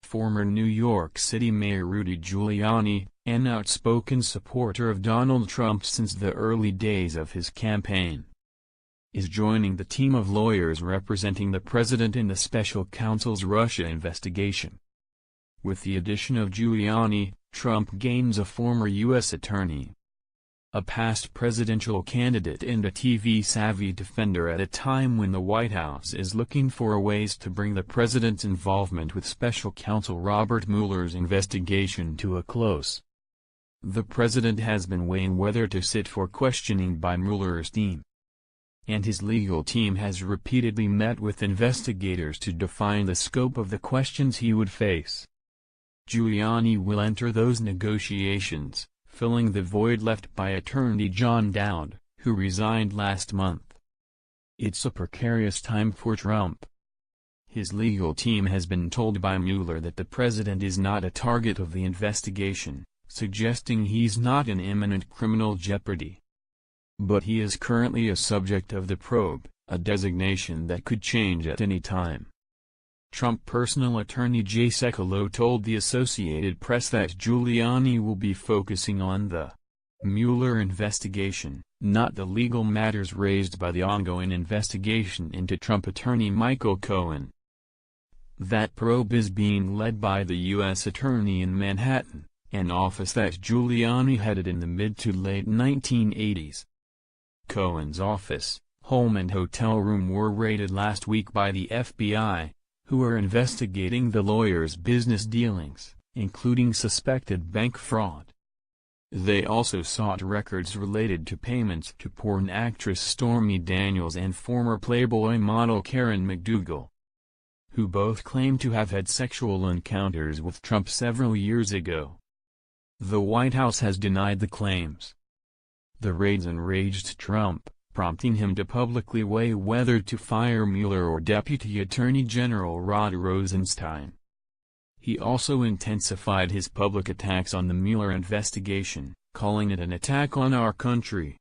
Former New York City Mayor Rudy Giuliani, an outspoken supporter of Donald Trump since the early days of his campaign, is joining the team of lawyers representing the president in the special counsel's Russia investigation. With the addition of Giuliani, Trump gains a former U.S. attorney, a past presidential candidate and a TV-savvy defender at a time when the White House is looking for ways to bring the president's involvement with special counsel Robert Mueller's investigation to a close. The president has been weighing whether to sit for questioning by Mueller's team, and his legal team has repeatedly met with investigators to define the scope of the questions he would face. Giuliani will enter those negotiations, filling the void left by attorney John Dowd, who resigned last month. It's a precarious time for Trump. His legal team has been told by Mueller that the president is not a target of the investigation, suggesting he's not in imminent criminal jeopardy. But he is currently a subject of the probe, a designation that could change at any time. Trump personal attorney Jay Sekulow told the Associated Press that Giuliani will be focusing on the Mueller investigation, not the legal matters raised by the ongoing investigation into Trump attorney Michael Cohen. That probe is being led by the U.S. Attorney in Manhattan, an office that Giuliani headed in the mid to late 1980s. Cohen's office, home and hotel room were raided last week by the FBI, who are investigating the lawyer's business dealings, including suspected bank fraud. They also sought records related to payments to porn actress Stormy Daniels and former Playboy model Karen McDougal, who both claim to have had sexual encounters with Trump several years ago. The White House has denied the claims. The raids enraged Trump, prompting him to publicly weigh whether to fire Mueller or Deputy Attorney General Rod Rosenstein. He also intensified his public attacks on the Mueller investigation, calling it an attack on our country.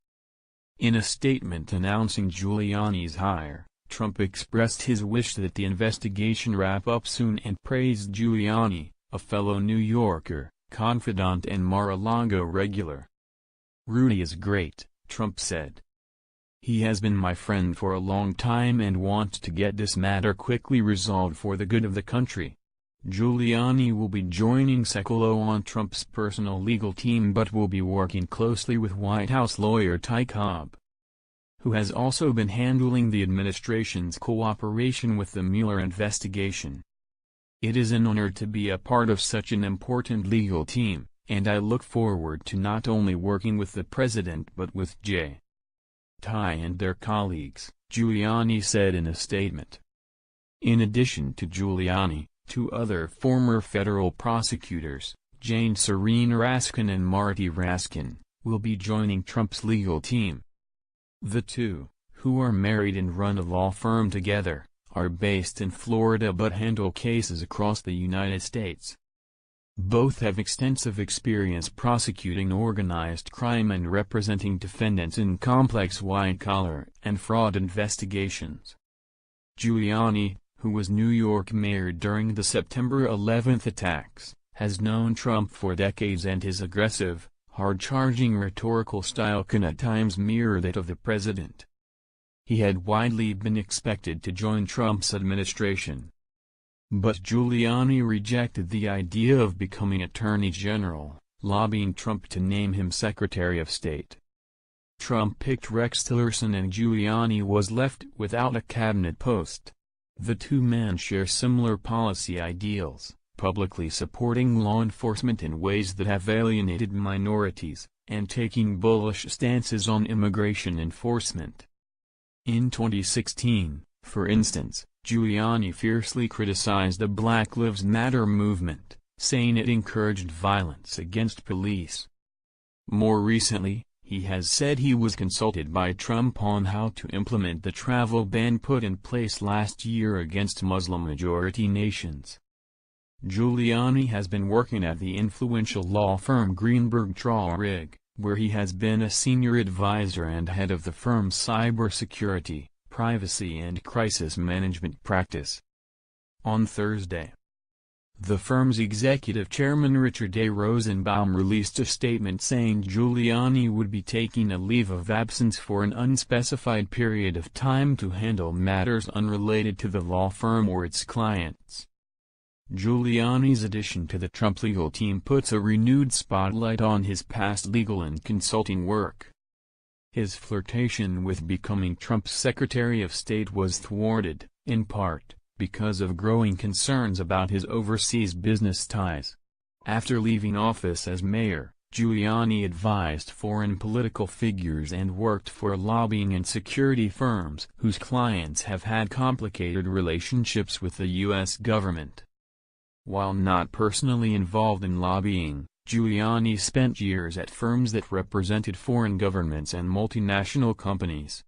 In a statement announcing Giuliani's hire, Trump expressed his wish that the investigation wrap up soon and praised Giuliani, a fellow New Yorker, confidant and Mar-a-Lago regular. "Rudy is great," Trump said. "He has been my friend for a long time and wants to get this matter quickly resolved for the good of the country." Giuliani will be joining Sekulow on Trump's personal legal team but will be working closely with White House lawyer Ty Cobb, who has also been handling the administration's cooperation with the Mueller investigation. "It is an honor to be a part of such an important legal team, and I look forward to not only working with the president but with J. Ty and their colleagues," Giuliani said in a statement. In addition to Giuliani, two other former federal prosecutors, Jane Serene Raskin and Marty Raskin, will be joining Trump's legal team. The two, who are married and run a law firm together, are based in Florida but handle cases across the United States. Both have extensive experience prosecuting organized crime and representing defendants in complex white-collar and fraud investigations. Giuliani, who was New York mayor during the September 11 attacks, has known Trump for decades and his aggressive, hard-charging rhetorical style can at times mirror that of the president. He had widely been expected to join Trump's administration, but Giuliani rejected the idea of becoming Attorney General, lobbying Trump to name him Secretary of State. Trump picked Rex Tillerson and Giuliani was left without a cabinet post. The two men share similar policy ideals, publicly supporting law enforcement in ways that have alienated minorities, and taking bullish stances on immigration enforcement. In 2016, for instance, Giuliani fiercely criticized the Black Lives Matter movement, saying it encouraged violence against police. More recently, he has said he was consulted by Trump on how to implement the travel ban put in place last year against Muslim-majority nations. Giuliani has been working at the influential law firm Greenberg Traurig, where he has been a senior advisor and head of the firm's cybersecurity, privacy and crisis management practice. On Thursday, The firm's executive chairman Richard A. Rosenbaum released a statement saying Giuliani would be taking a leave of absence for an unspecified period of time to handle matters unrelated to the law firm or its clients. Giuliani's addition to the Trump legal team puts a renewed spotlight on his past legal and consulting work. His flirtation with becoming Trump's Secretary of State was thwarted, in part, because of growing concerns about his overseas business ties. After leaving office as mayor, Giuliani advised foreign political figures and worked for lobbying and security firms whose clients have had complicated relationships with the U.S. government. While not personally involved in lobbying, Giuliani spent years at firms that represented foreign governments and multinational companies,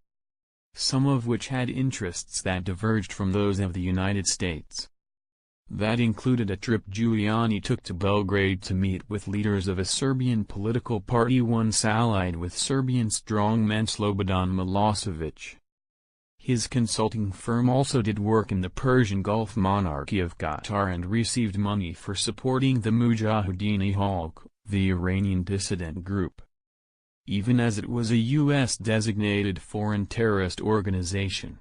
some of which had interests that diverged from those of the United States. That included a trip Giuliani took to Belgrade to meet with leaders of a Serbian political party once allied with Serbian strongman Slobodan Milosevic. His consulting firm also did work in the Persian Gulf monarchy of Qatar and received money for supporting the Mujahideen-e-Khalq, the Iranian dissident group, even as it was a U.S.-designated foreign terrorist organization.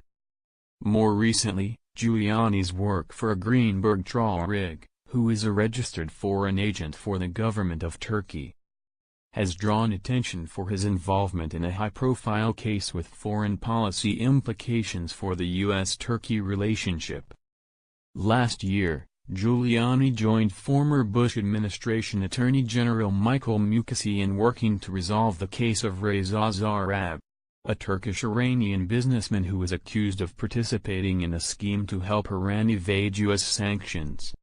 More recently, Giuliani's work for Greenberg Traurig, who is a registered foreign agent for the government of Turkey, has drawn attention for his involvement in a high-profile case with foreign policy implications for the U.S.-Turkey relationship. Last year, Giuliani joined former Bush administration Attorney General Michael Mukasey in working to resolve the case of Reza Zarrab, a Turkish-Iranian businessman who was accused of participating in a scheme to help Iran evade U.S. sanctions.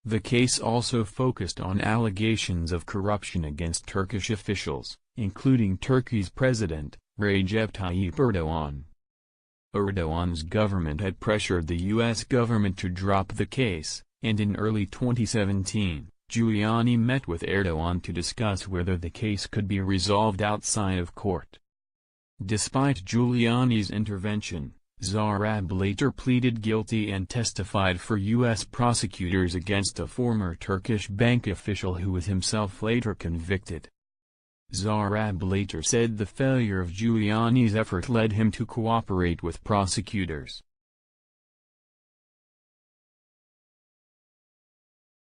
The case also focused on allegations of corruption against Turkish officials, including Turkey's president, Recep Tayyip Erdogan. Erdogan's government had pressured the U.S. government to drop the case, and in early 2017, Giuliani met with Erdogan to discuss whether the case could be resolved outside of court. Despite Giuliani's intervention, Zarrab later pleaded guilty and testified for U.S. prosecutors against a former Turkish bank official who was himself later convicted. Zarrab later said the failure of Giuliani's effort led him to cooperate with prosecutors.